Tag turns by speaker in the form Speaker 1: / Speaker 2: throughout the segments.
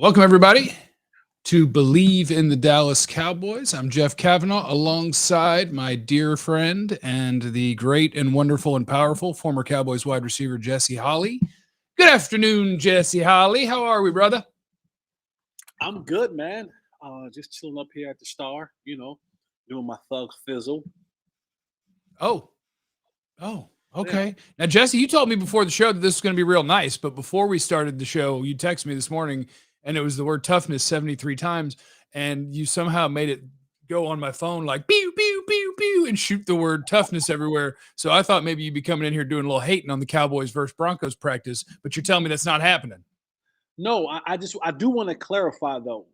Speaker 1: Welcome, everybody, to Bleav in the Dallas Cowboys. I'm Jeff Cavanaugh, alongside my dear friend and the great and wonderful and powerful former Cowboys wide receiver, Jesse Holley. Good afternoon, Jesse Holley. How are we, brother?
Speaker 2: I'm good, man. Just chilling up here at the Star, doing my thug fizzle.
Speaker 1: Oh, okay. Yeah. Now, Jesse, you told me before the show that this was going to be real nice, but before we started the show, you texted me this morning, and it was the word toughness 73 times, and you somehow made it go on my phone like pew, pew, pew, pew, and shoot the word toughness everywhere. So I thought maybe you'd be coming in here doing a little hating on the Cowboys versus Broncos practice, but you're telling me that's not happening.
Speaker 2: No, I do want to clarify, though,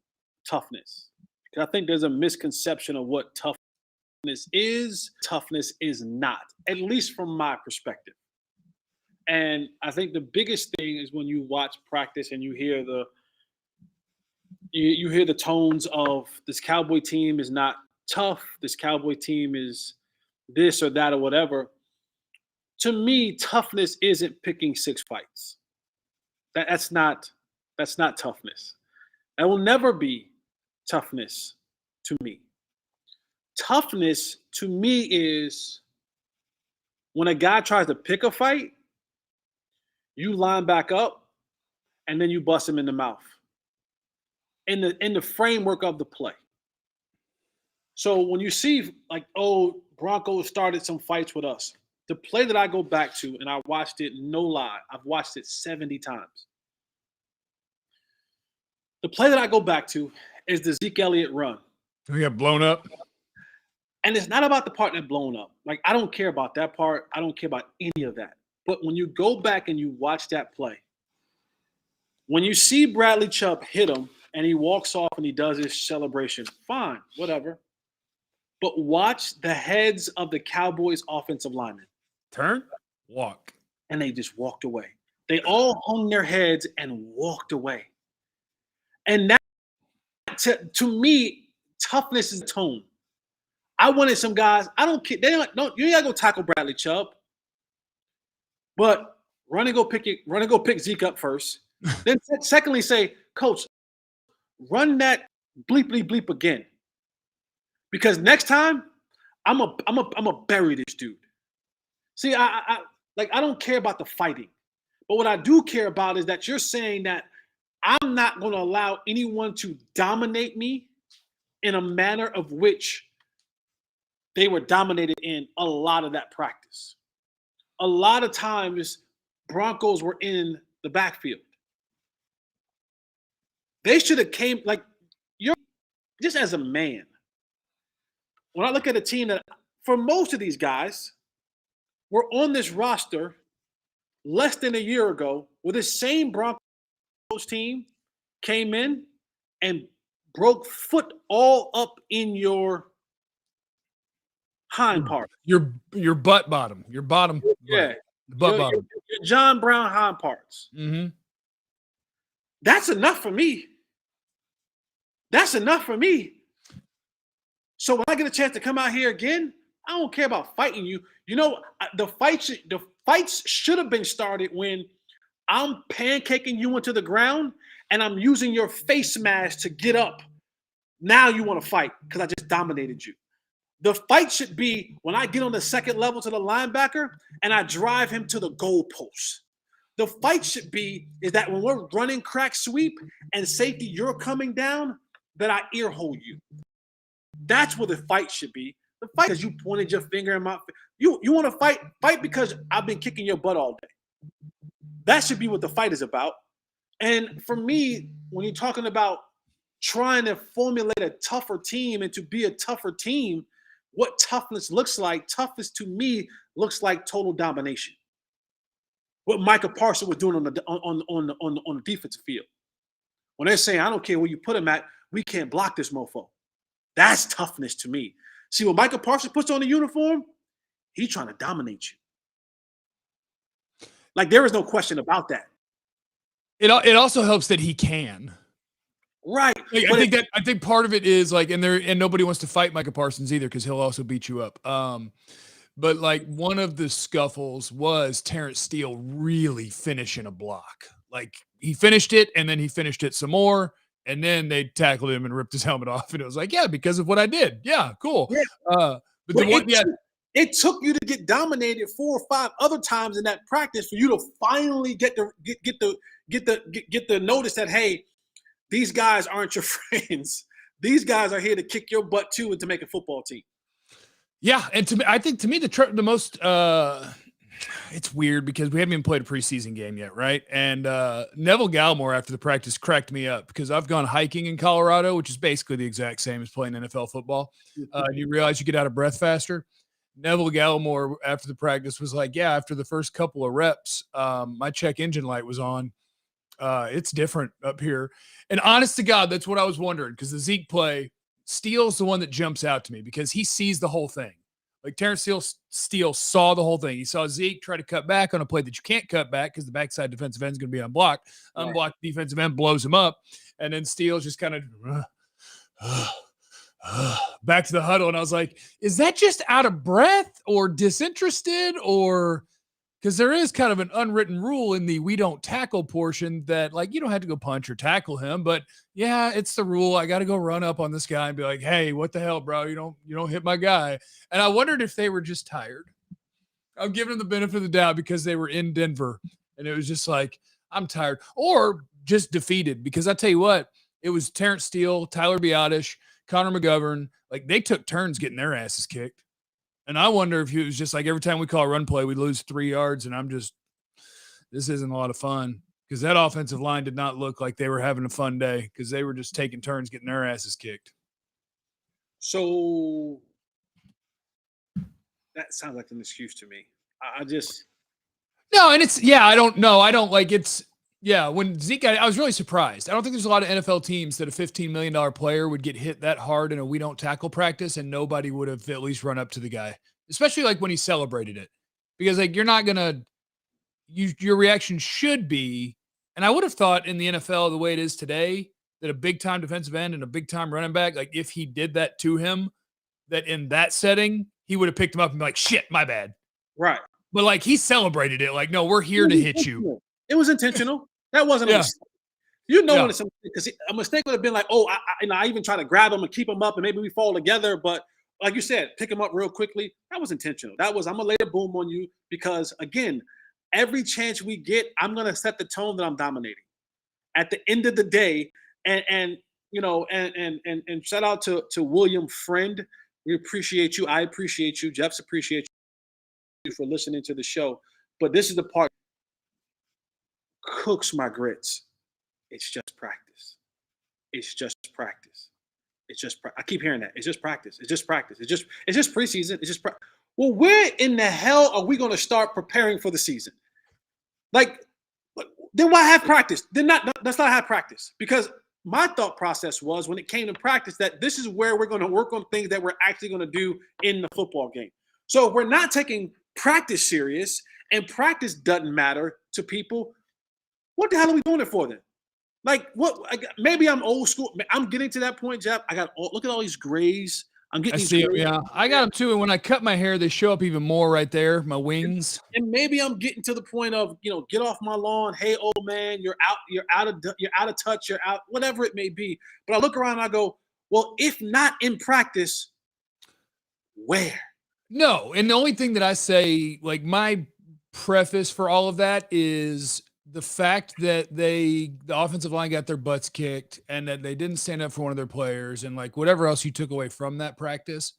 Speaker 2: toughness. Because I think there's a misconception of what toughness is not, at least from my perspective. And I think the biggest thing is when you watch practice and you hear the tones of this Cowboy team is not tough, this Cowboy team is this or that or whatever. To me, toughness isn't picking 6 fights. That's not toughness. That will never be toughness to me. Toughness to me is when a guy tries to pick a fight, you line back up and then you bust him in the mouth. In the framework of the play. So when you see Broncos started some fights with us, the play that I go back to, and I watched it, no lie, I've watched it 70 times. The play that I go back to is the Zeke Elliott run.
Speaker 1: We got blown up.
Speaker 2: And it's not about the part that blown up. Like, I don't care about that part. I don't care about any of that. But when you go back and you watch that play, when you see Bradley Chubb hit him and he walks off and he does his celebration, fine, whatever. But watch the heads of the Cowboys offensive linemen.
Speaker 1: Turn, walk.
Speaker 2: And they just walked away. They all hung their heads and walked away. And that, to me, toughness is the tone. I wanted some guys, I don't care. You ain't gotta go tackle Bradley Chubb. But run and go pick Zeke up first. Then secondly, say, Coach, run that bleep bleep bleep again. Because next time, I'm a bury this dude. See, I don't care about the fighting. But what I do care about is that you're saying that I'm not going to allow anyone to dominate me in a manner of which they were dominated in a lot of that practice. A lot of times, Broncos were in the backfield. They should have came, you're just as a man. When I look at a team that, for most of these guys, were on this roster less than a year ago, where this same Broncos team came in and broke foot all up in your hind part.
Speaker 1: Your butt bottom. Your bottom.
Speaker 2: Yeah.
Speaker 1: The butt bottom.
Speaker 2: Your John Brown hind parts.
Speaker 1: Mm-hmm.
Speaker 2: That's enough for me. That's enough for me. So when I get a chance to come out here again, I don't care about fighting you. You know, the fights should have been started when I'm pancaking you into the ground and I'm using your face mask to get up. Now you want to fight because I just dominated you. The fight should be when I get on the second level to the linebacker and I drive him to the goalpost. The fight should be is that when we're running crack sweep and safety, you're coming down, that I ear hole you. That's what the fight should be. The fight because you pointed your finger in my face. You want to fight because I've been kicking your butt all day. That should be what the fight is about. And for me, when you're talking about trying to formulate a tougher team and to be a tougher team, what toughness looks like, toughness to me looks like total domination. What Micah Parsons was doing on the defensive field. When they're saying, I don't care where you put him at, we can't block this mofo. That's toughness to me. See, when Micah Parsons puts on the uniform, he's trying to dominate you. Like, there is no question about that.
Speaker 1: It also helps that he can.
Speaker 2: Right.
Speaker 1: Like, I think part of it is like, and nobody wants to fight Micah Parsons either because he'll also beat you up. But like one of the scuffles was Terrence Steele really finishing a block. Like he finished it, and then he finished it some more, and then they tackled him and ripped his helmet off, and it was like, yeah, because of what I did. Yeah, cool.
Speaker 2: Yeah.
Speaker 1: But the one,
Speaker 2: it took you to get dominated 4 or 5 other times in that practice for you to finally get the notice that, hey, these guys aren't your friends. These guys are here to kick your butt too and to make a football team.
Speaker 1: Yeah, and I think the most it's weird because we haven't even played a preseason game yet, right? And Neville Gallimore after the practice cracked me up because I've gone hiking in Colorado, which is basically the exact same as playing NFL football. You realize you get out of breath faster. Neville Gallimore after the practice was like, yeah, after the first couple of reps, my check engine light was on. It's different up here. And honest to God, that's what I was wondering because the Zeke play, Steele's the one that jumps out to me because he sees the whole thing. Like Terrence Steele saw the whole thing. He saw Zeke try to cut back on a play that you can't cut back because the backside defensive end is going to be unblocked. Unblocked defensive end blows him up. And then Steele just kind of back to the huddle. And I was like, is that just out of breath or disinterested or because there is kind of an unwritten rule in the we don't tackle portion that like you don't have to go punch or tackle him, but yeah, it's the rule. I got to go run up on this guy and be like, hey, what the hell, bro? You don't hit my guy. And I wondered if they were just tired. I'm giving them the benefit of the doubt because they were in Denver and it was just like, I'm tired or just defeated because I tell you what, it was Terrence Steele, Tyler Biotish, Connor McGovern. Like they took turns getting their asses kicked. And I wonder if it was just like every time we call a run play, we lose 3 yards. And this isn't a lot of fun because that offensive line did not look like they were having a fun day because they were just taking turns getting their asses kicked.
Speaker 2: So that sounds like an excuse to me.
Speaker 1: No, and I don't know. I don't like it's, yeah, when Zeke, I was really surprised. I don't think there's a lot of NFL teams that a $15 million player would get hit that hard in a we don't tackle practice and nobody would have at least run up to the guy, especially like when he celebrated it. Because like you're not going to, your reaction should be, and I would have thought in the NFL the way it is today, that a big time defensive end and a big time running back, like if he did that to him, that in that setting, he would have picked him up and be like, shit, my bad.
Speaker 2: Right.
Speaker 1: But like he celebrated it. Like, no, we're here to hit you.
Speaker 2: It was intentional. That wasn't a mistake. When it's a mistake, because a mistake would have been like, oh, I even try to grab him and keep him up and maybe we fall together. But like you said, pick him up real quickly. That was intentional. That was, I'm going to lay a boom on you because, again, every chance we get, I'm going to set the tone that I'm dominating. At the end of the day, and shout out to William Friend. We appreciate you. I appreciate you. Jeff's appreciate you for listening to the show. But this is the part cooks my grits. It's just practice. It's just practice. It's just I keep hearing that. It's just practice. It's just practice. It's just preseason. It's just well, where in the hell are we going to start preparing for the season? Like, then why have practice? Let's not have practice. Because my thought process was when it came to practice that this is where we're going to work on things that we're actually going to do in the football game. So if we're not taking practice serious and practice doesn't matter to people, what the hell are we doing it for then? Like what? Maybe I'm old school. I'm getting to that point, Jeff. Look at all these grays. I'm getting. I see them.
Speaker 1: Yeah, I got them too. And when I cut my hair, they show up even more right there. My wings.
Speaker 2: And maybe I'm getting to the point of get off my lawn. Hey, old man, you're out of touch. You're out. Whatever it may be. But I look around and I go, well, if not in practice, where?
Speaker 1: No, and the only thing that I say, like my preface for all of that is the fact that the offensive line got their butts kicked and that they didn't stand up for one of their players and like whatever else you took away from that practice,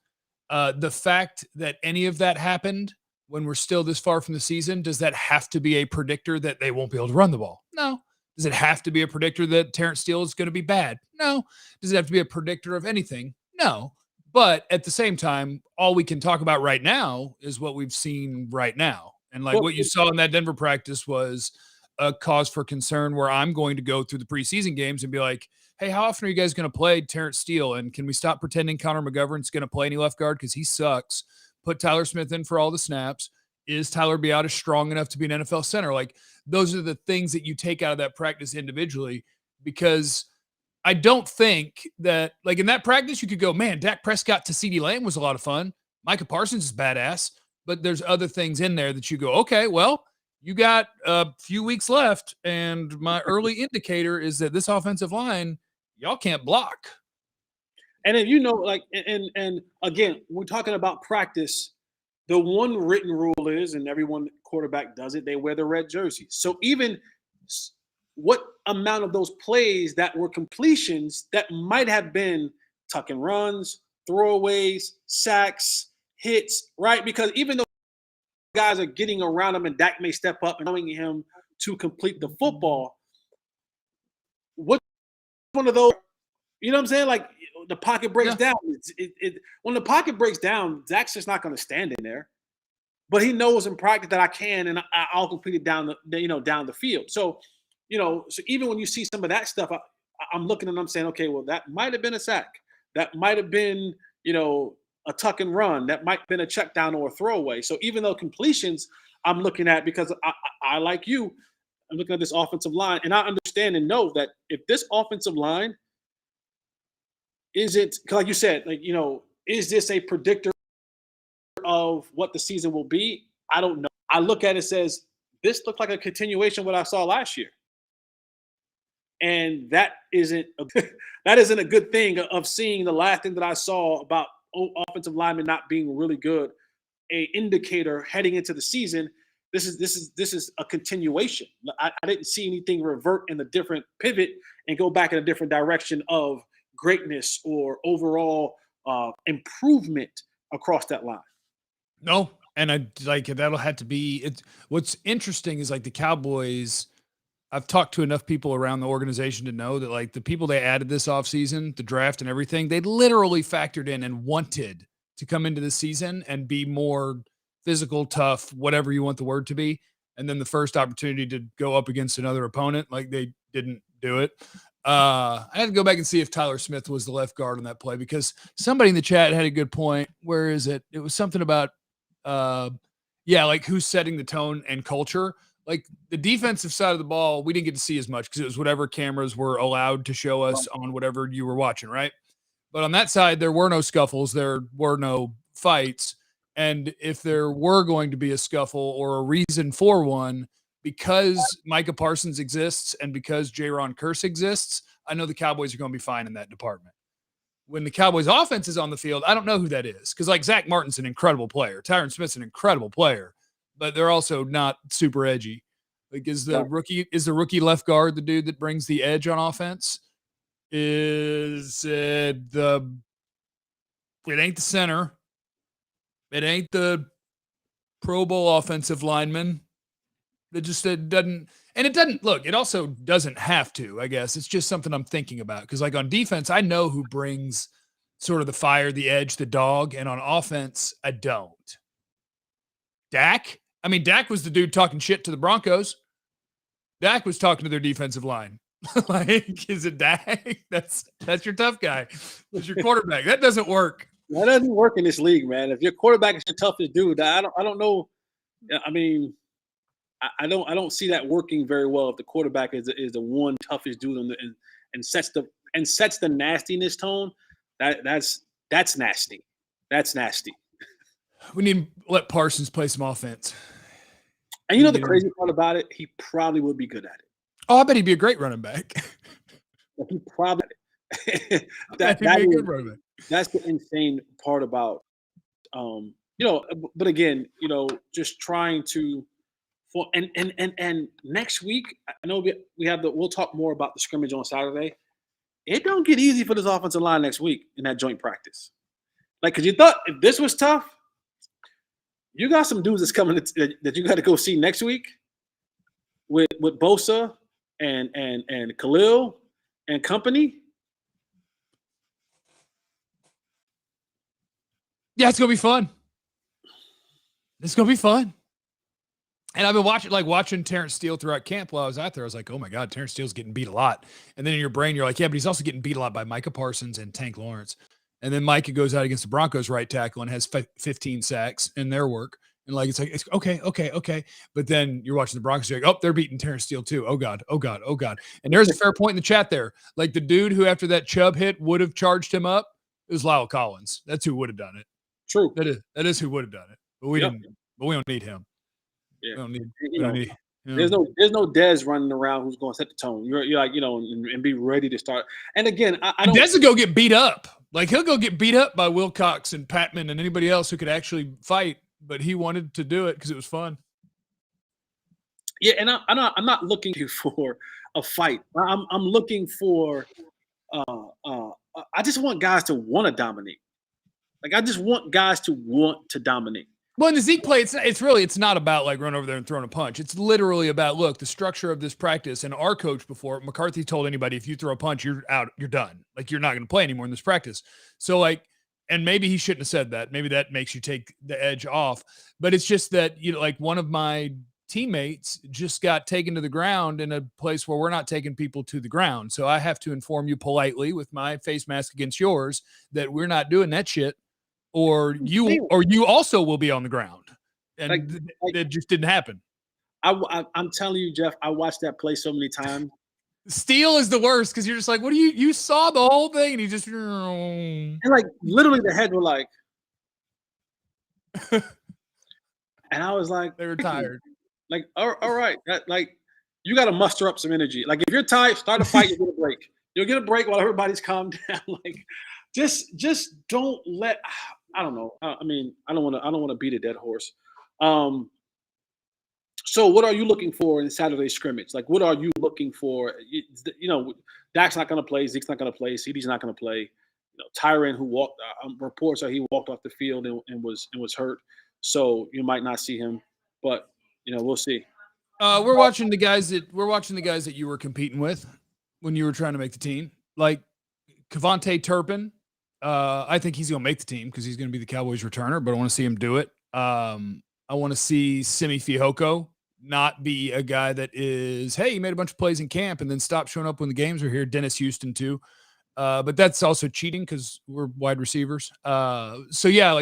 Speaker 1: the fact that any of that happened when we're still this far from the season, does that have to be a predictor that they won't be able to run the ball? No. Does it have to be a predictor that Terrence Steele is going to be bad? No. Does it have to be a predictor of anything? No. But at the same time, all we can talk about right now is what we've seen right now. And like what you saw in that Denver practice was a cause for concern where I'm going to go through the preseason games and be like, hey, how often are you guys going to play Terrence Steele? And can we stop pretending Connor McGovern's going to play any left guard because he sucks? Put Tyler Smith in for all the snaps. Is Tyler Biotish strong enough to be an NFL center? Like those are the things that you take out of that practice individually, because I don't think that like in that practice you could go, man, Dak Prescott to CeeDee Lamb was a lot of fun. Micah Parsons is badass, but there's other things in there that you go, okay, well, you got a few weeks left, and my early indicator is that this offensive line, y'all can't block.
Speaker 2: And then, like, and again, we're talking about practice. The one written rule is, and everyone quarterback does it, they wear the red jersey. So even what amount of those plays that were completions that might have been tuck and runs, throwaways, sacks, hits, right? Because even though guys are getting around him and Dak may step up and allowing him to complete the football, what one of those, you know what I'm saying? Like, the pocket breaks down. When the pocket breaks down, Dak's just not going to stand in there. But he knows in practice that I can, and I'll complete it down the field. So, so even when you see some of that stuff, I'm looking and I'm saying, okay, well, that might have been a sack. That might have been, a tuck and run. That might have been a check down or a throwaway. So even though completions I'm looking at, because I like you, I'm looking at this offensive line, and I understand and know that if this offensive line isn't, like you said, like, is this a predictor of what the season will be? I don't know. I look at it, says this looked like a continuation of what I saw last year. And that isn't a good thing of seeing the last thing that I saw about offensive linemen not being really good, a indicator heading into the season. This is a continuation. I didn't see anything revert in the different pivot and go back in a different direction of greatness or overall improvement across that line.
Speaker 1: No, and I like that'll have to be it. What's interesting is like the Cowboys. I've talked to enough people around the organization to know that like the people they added this offseason, the draft and everything, they literally factored in and wanted to come into the season and be more physical, tough, whatever you want the word to be. And then the first opportunity to go up against another opponent, like they didn't do it. I had to go back and see if Tyler Smith was the left guard on that play, because somebody in the chat had a good point. Where is it? It was something about, like who's setting the tone and culture. Like the defensive side of the ball, we didn't get to see as much because it was whatever cameras were allowed to show us on whatever you were watching, right? But on that side, there were no scuffles. There were no fights. And if there were going to be a scuffle or a reason for one, because Micah Parsons exists and because Jaron Kearse exists, I know the Cowboys are going to be fine in that department. When the Cowboys offense is on the field, I don't know who that is. Because like Zach Martin's an incredible player. Tyron Smith's an incredible player, but they're also not super edgy. Like is the rookie left guard the dude that brings the edge on offense? Is it ain't the center. It ain't the Pro Bowl offensive lineman. It also doesn't have to, I guess. It's just something I'm thinking about. Because like on defense, I know who brings sort of the fire, the edge, the dog. And on offense, I don't. Dak? I mean, Dak was the dude talking shit to the Broncos. Dak was talking to their defensive line. Like, is it Dak? That's your tough guy. That's your quarterback. That doesn't work.
Speaker 2: That doesn't work in this league, man. If your quarterback is your toughest dude, I don't know. I mean, I don't see that working very well if the quarterback is the one toughest dude and sets the nastiness tone. That's nasty. That's nasty.
Speaker 1: We need to let Parsons play some offense.
Speaker 2: And the crazy part about it, he probably would be good at it.
Speaker 1: Oh, I bet he'd be a great running back.
Speaker 2: He probably
Speaker 1: That'd be a good running back.
Speaker 2: That's the insane part about but again, just trying to and next week, I know we'll talk more about the scrimmage on Saturday. It don't get easy for this offensive line next week in that joint practice. Like, because you thought if this was tough, you got some dudes that's coming that you got to go see next week with Bosa and Khalil and company.
Speaker 1: Yeah, it's gonna be fun. It's gonna be fun. And I've been watching Terrence Steele throughout camp while I was out there. I was like, oh my God, Terrence Steele's getting beat a lot. And then in your brain, you're like, yeah, but he's also getting beat a lot by Micah Parsons and Tank Lawrence. And then Micah goes out against the Broncos right tackle and has 15 sacks in their work. And like, it's okay. But then you're watching the Broncos, you're like, oh, they're beating Terrence Steele too. Oh God. And there's a fair point in the chat there. Like the dude who after that Chubb hit would have charged him up, it was Lyle Collins. That's who would have done it.
Speaker 2: True.
Speaker 1: That is who would have done it. But we didn't. But we don't need him.
Speaker 2: Yeah.
Speaker 1: We don't need.
Speaker 2: You
Speaker 1: We
Speaker 2: know,
Speaker 1: don't need.
Speaker 2: there's no Dez running around who's going to set the tone. You're like, and be ready to start. And again, I don't.
Speaker 1: Dez will go get beat up. Like he'll go get beat up by Wilcox and Patman and anybody else who could actually fight. But he wanted to do it because it was fun.
Speaker 2: Yeah, and I'm not looking for a fight. I'm looking for. I just want guys to want to dominate. Like I just want guys to want to dominate.
Speaker 1: Well, in the Zeke play, it's not about like running over there and throwing a punch. It's literally about, look, the structure of this practice, and our coach before, McCarthy told anybody, if you throw a punch, you're out, you're done. Like you're not going to play anymore in this practice. So like, and maybe he shouldn't have said that. Maybe that makes you take the edge off. But it's just that, like one of my teammates just got taken to the ground in a place where we're not taking people to the ground. So I have to inform you politely with my face mask against yours that we're not doing that shit. Or you also will be on the ground, and it just didn't happen.
Speaker 2: I'm telling you, Jeff. I watched that play so many times.
Speaker 1: Steele is the worst because you're just like, what do you saw the whole thing, and he just
Speaker 2: and like literally the head were like, and I was like,
Speaker 1: they were tired.
Speaker 2: Like, all right, like you got to muster up some energy. Like if you're tired, start a fight. You get a break. You'll get a break while everybody's calmed down. Like just don't let. I don't know. I mean, I don't want to beat a dead horse. So what are you looking for in Saturday's scrimmage? Like, what are you looking for? Dak's not going to play. Zeke's not going to play. CD's not going to play. Tyron, who walked, reports are he walked off the field and was hurt. So you might not see him, but we'll see.
Speaker 1: We're watching the guys that you were competing with when you were trying to make the team, like Kavontae Turpin. I think he's going to make the team because he's going to be the Cowboys returner, but I want to see him do it. I want to see Simi Fehoko not be a guy that is, hey, he made a bunch of plays in camp and then stopped showing up when the games are here. Dennis Houston too. But that's also cheating because we're wide receivers. So yeah,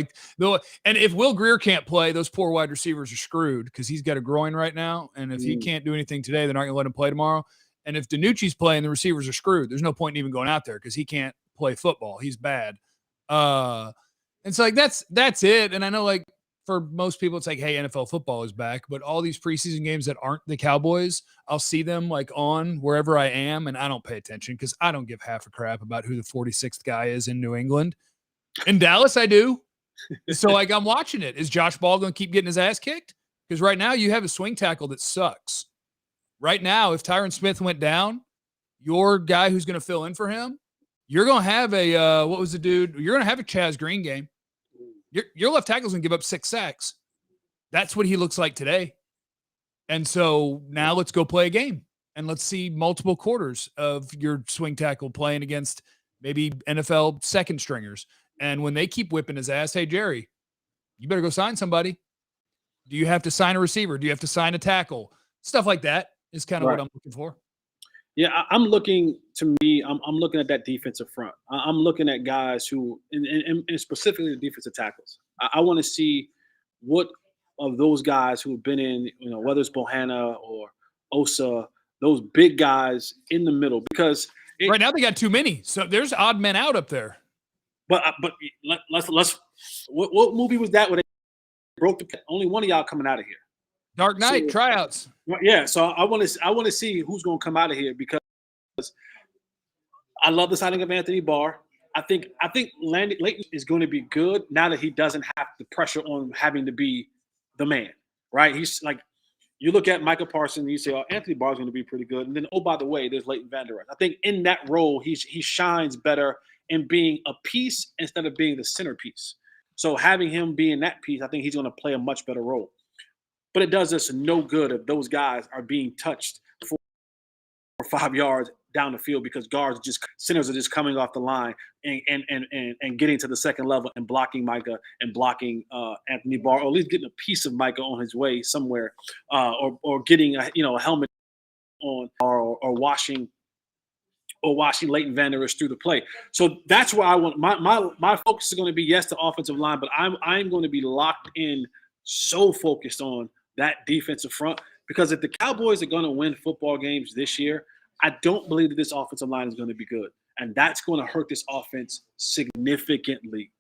Speaker 1: and if Will Grier can't play, those poor wide receivers are screwed because he's got a groin right now. And if he can't do anything today, they're not going to let him play tomorrow. And if DiNucci's playing, the receivers are screwed. There's no point in even going out there because he can't play football. He's bad. And so like that's it. And I know like for most people it's like, hey, NFL football is back, but all these preseason games that aren't the Cowboys, I'll see them like on wherever I am, and I don't pay attention because I don't give half a crap about who the 46th guy is in New England. In Dallas, I do. So like I'm watching it. Is Josh Ball going to keep getting his ass kicked? Because right now you have a swing tackle that sucks. Right now, if Tyron Smith went down, your guy who's going to fill in for him, you're going to have a what was the dude? You're going to have a Chaz Green game. Your left tackle's going to give up 6 sacks. That's what he looks like today. And so now let's go play a game and let's see multiple quarters of your swing tackle playing against maybe NFL second stringers. And when they keep whipping his ass, hey, Jerry, you better go sign somebody. Do you have to sign a receiver? Do you have to sign a tackle? Stuff like that is kind of what I'm looking for.
Speaker 2: Yeah, I'm looking at that defensive front. I'm looking at guys who, and specifically the defensive tackles. I want to see what of those guys who have been in, whether it's Bohanna or Osa, those big guys in the middle, because
Speaker 1: right now they got too many. So there's odd men out up there.
Speaker 2: But let's what movie was that where they broke the only one of y'all coming out of here?
Speaker 1: Dark Knight tryouts.
Speaker 2: Yeah, so I want to see who's going to come out of here because I love the signing of Anthony Barr. I think Leighton is going to be good now that he doesn't have the pressure on having to be the man, right? He's like, you look at Micah Parsons and you say, oh, Anthony Barr is going to be pretty good. And then, oh, by the way, there's Leighton Vander Esch. I think in that role, he shines better in being a piece instead of being the centerpiece. So having him be in that piece, I think he's going to play a much better role. But it does us no good if those guys are being touched 4 or 5 yards down the field because centers are just coming off the line and getting to the second level and blocking Micah and blocking Anthony Barr, or at least getting a piece of Micah on his way somewhere, or getting a helmet on, or washing Leighton Vander Esch through the play. So that's where I want my focus is going to be, yes, the offensive line, but I'm going to be locked in, so focused on that defensive front, because if the Cowboys are going to win football games this year, I don't believe that this offensive line is going to be good. And that's going to hurt this offense significantly.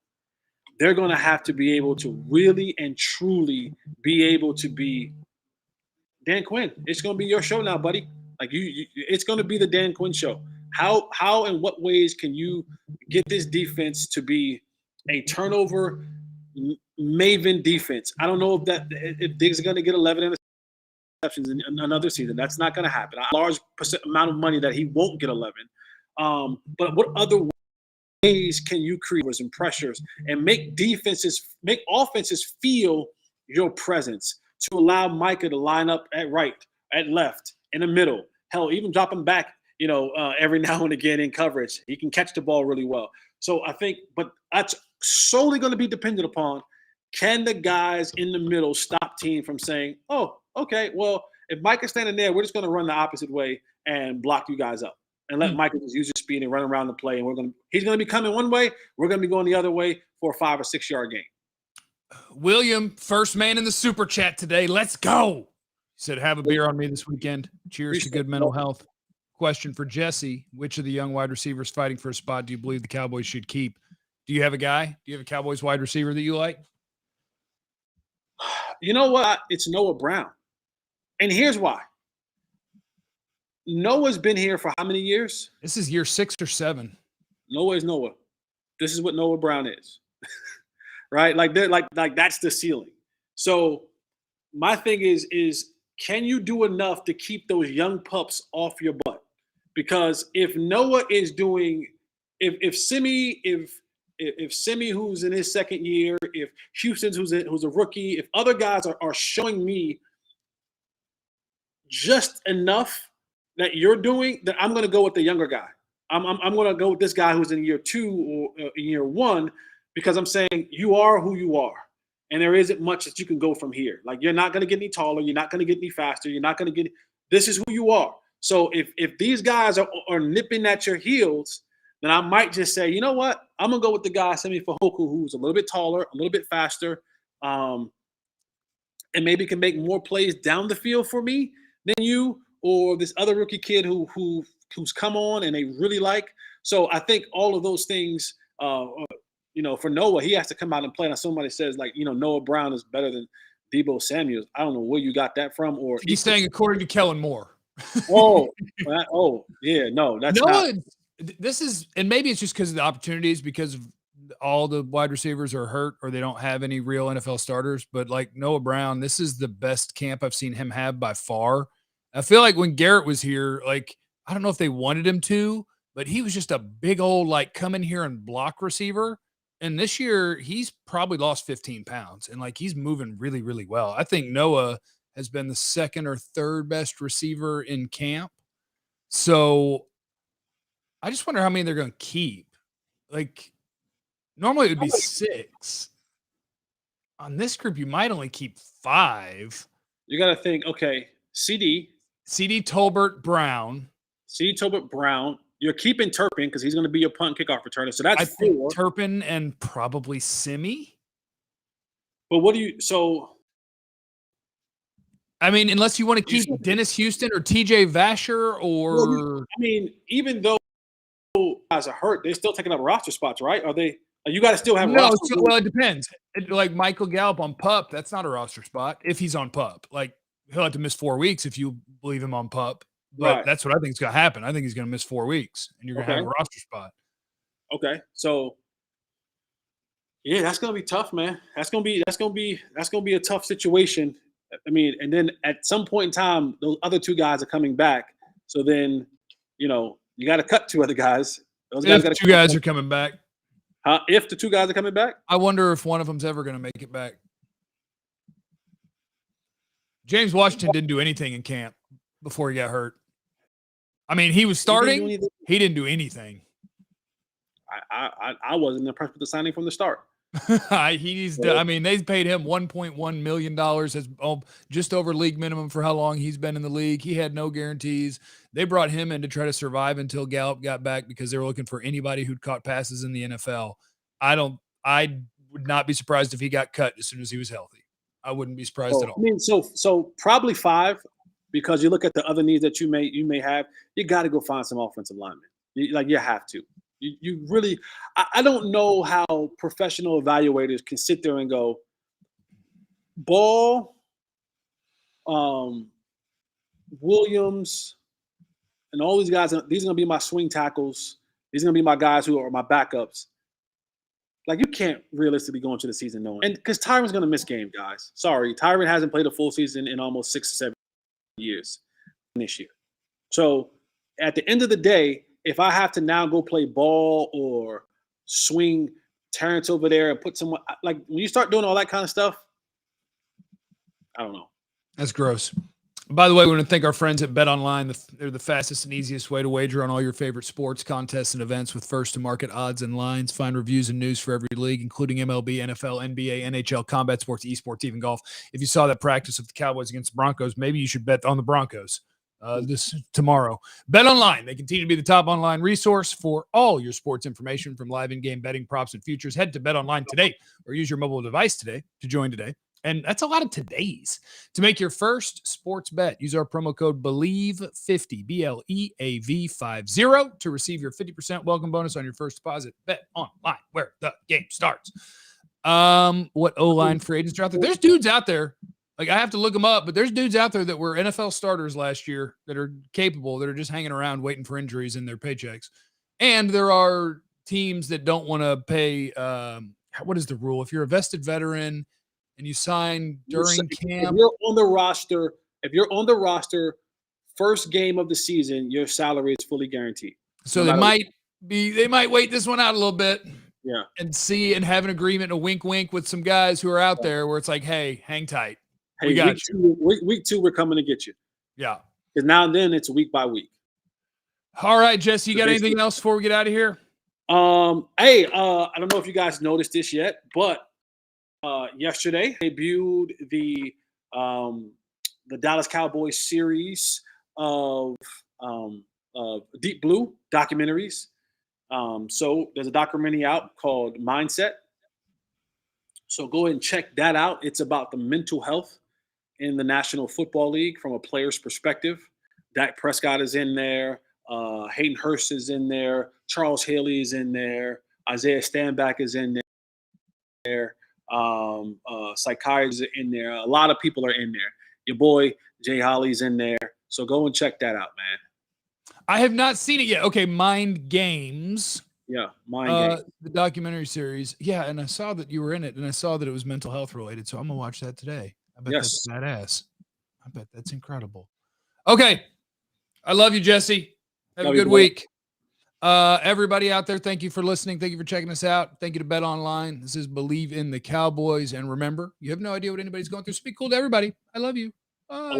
Speaker 2: They're going to have to be able to really and truly be able to be Dan Quinn. It's going to be your show now, buddy. Like it's going to be the Dan Quinn show. How and what ways can you get this defense to be a turnover maven defense? I don't know if Diggs is going to get 11 interceptions in another season. That's not going to happen. A large amount of money that he won't get 11. But what other ways can you create and pressures and make offenses feel your presence to allow Micah to line up at right, at left, in the middle? Hell, even drop him back, every now and again in coverage. He can catch the ball really well. So I think, but that's solely going to be dependent upon, can the guys in the middle stop team from saying, oh, okay, well, if Micah's standing there, we're just going to run the opposite way and block you guys up and let Micah just use his speed and run around the play. And he's going to be coming one way. We're going to be going the other way for a 5 or 6 yard gain.
Speaker 1: William, first man in the super chat today. Let's go. He said, have a beer on me this weekend. Cheers to good mental health. Question for Jesse. Which of the young wide receivers fighting for a spot do you Bleav the Cowboys should keep? Do you have a guy? Do you have a Cowboys wide receiver that you like?
Speaker 2: You know what? It's Noah Brown. And here's why. Noah's been here for how many years?
Speaker 1: This is year 6 or 7.
Speaker 2: Noah is Noah. This is what Noah Brown is. Right? Like that's the ceiling. So my thing is can you do enough to keep those young pups off your butt? Because if Noah is doing, if Simi, who's in his second year, if Houston's who's a rookie, if other guys are showing me just enough that you're doing, then I'm going to go with the younger guy. I'm going to go with this guy who's in year 2 or in year 1, because I'm saying you are who you are. And there isn't much that you can go from here. Like, you're not going to get any taller. You're not going to get any faster. You're not going to get – this is who you are. So if these guys are nipping at your heels, then I might just say, you know what? I'm going to go with the guy, Simi Fehoko, who's a little bit taller, a little bit faster, and maybe can make more plays down the field for me than you or this other rookie kid who's come on and they really like. So I think all of those things for Noah, he has to come out and play. Now somebody says, Noah Brown is better than Deebo Samuel. I don't know where you got that from. Or
Speaker 1: he's saying according to Kellen Moore.
Speaker 2: Yeah, no, that's
Speaker 1: Noah. This is, and maybe it's just because of the opportunities, because all the wide receivers are hurt or they don't have any real NFL starters. But like Noah Brown, this is the best camp I've seen him have by far. I feel like when Garrett was here, like, I don't know if they wanted him to, but he was just a big old, come in here and block receiver. And this year, he's probably lost 15 pounds, and he's moving really, really well. I think Noah has been the second or third best receiver in camp. So I just wonder how many they're going to keep. Normally it would be 6. On this group, you might only keep 5.
Speaker 2: You got to think, okay, CD
Speaker 1: Tolbert Brown. You're keeping Turpin because he's going to be your punt and kickoff returner. So that's 4. Turpin and probably Simi.
Speaker 2: But what do you – so –
Speaker 1: I mean, unless you want to keep Dennis Houston or TJ Vasher or –
Speaker 2: even though guys are hurt, they're still taking up roster spots, right? Are they – you got to still have
Speaker 1: roster. Well, it depends. Like Michael Gallup on PUP, that's not a roster spot if he's on PUP. He'll have to miss 4 weeks if you Bleav him on PUP. But That's what I think is going to happen. I think he's going to miss 4 weeks, and you're going to have a roster spot.
Speaker 2: Okay, so yeah, that's going to be tough, man. That's going to be a tough situation. I mean, and then at some point in time, those other 2 guys are coming back. So then, you got to cut 2 other guys. Those guys
Speaker 1: if 2 guys are coming back.
Speaker 2: If the 2 guys are coming back,
Speaker 1: I wonder if one of them's ever going to make it back. James Washington didn't do anything in camp before he got hurt. I mean, he was starting. He didn't do anything.
Speaker 2: I wasn't impressed with the signing from the start.
Speaker 1: I mean, they paid him $1.1 million as just over league minimum for how long he's been in the league. He had no guarantees. They brought him in to try to survive until Gallup got back because they were looking for anybody who'd caught passes in the NFL. I would not be surprised if he got cut as soon as he was healthy. I wouldn't be surprised at all.
Speaker 2: I mean, so probably 5, because you look at the other needs that you may have. You got to go find some offensive linemen. You have to. You really – I don't know how professional evaluators can sit there and go, Ball, Williams, and all these guys, these are going to be my swing tackles. These are going to be my guys who are my backups. Like, you can't realistically go into the season knowing. And because Tyron's going to miss games, guys. Sorry, Tyron hasn't played a full season in almost 6 or 7 years this year. So at the end of the day, if I have to now go play ball or swing Terrence over there and put someone – like, when you start doing all that kind of stuff, I don't know.
Speaker 1: That's gross. By the way, we want to thank our friends at BetOnline. They're the fastest and easiest way to wager on all your favorite sports, contests, and events with first-to-market odds and lines. Find reviews and news for every league, including MLB, NFL, NBA, NHL, combat sports, esports, even golf. If you saw that practice of the Cowboys against the Broncos, maybe you should bet on the Broncos this tomorrow. BetOnline. They continue to be the top online resource for all your sports information, from live in-game betting, props, and futures. Head to BetOnline today or use your mobile device today to join today. And that's a lot of today's. To make your first sports bet, use our promo code Bleav50, BLEAV50, to receive your 50% welcome bonus on your first deposit. Bet online, where the game starts. What O-line free agents are out there? There's dudes out there. Like, I have to look them up, but there's dudes out there that were NFL starters last year that are capable, that are just hanging around waiting for injuries in their paychecks. And there are teams that don't want to pay. What is the rule? If you're a vested veteran and you sign during camp,
Speaker 2: if you're on the roster, first game of the season, your salary is fully guaranteed.
Speaker 1: So they might wait this one out a little bit,
Speaker 2: yeah,
Speaker 1: and see and have an agreement, a wink with some guys who are out there where it's like, hey, hang tight.
Speaker 2: Hey,
Speaker 1: we got
Speaker 2: week two, we're coming to get you.
Speaker 1: Yeah.
Speaker 2: Because now and then it's week by week.
Speaker 1: All right, Jesse, you got anything else before we get out of here?
Speaker 2: I don't know if you guys noticed this yet, but yesterday debuted the Dallas Cowboys series of Deep Blue documentaries. So there's a documentary out called Mindset. So go ahead and check that out. It's about the mental health in the National Football League from a player's perspective. Dak Prescott is in there. Hayden Hurst is in there. Charles Haley is in there. Isaiah Stanback is in there. Psychiatrists are in there. A lot of people are in there. Your boy Jay Holley's in there. So go and check that out, man.
Speaker 1: I have not seen it yet. Okay, Mind Games.
Speaker 2: Yeah, Mind Games.
Speaker 1: The documentary series. Yeah, and I saw that you were in it, and I saw that it was mental health related. So I'm gonna watch that today. I bet that's badass. I bet that's incredible. Okay, I love you, Jesse. Have a good week. Everybody out there, thank you for listening. Thank you for checking us out. Thank you to BetOnline. This is Bleav in the Cowboys. And remember, you have no idea what anybody's going through. So be cool to everybody. I love you. Bye.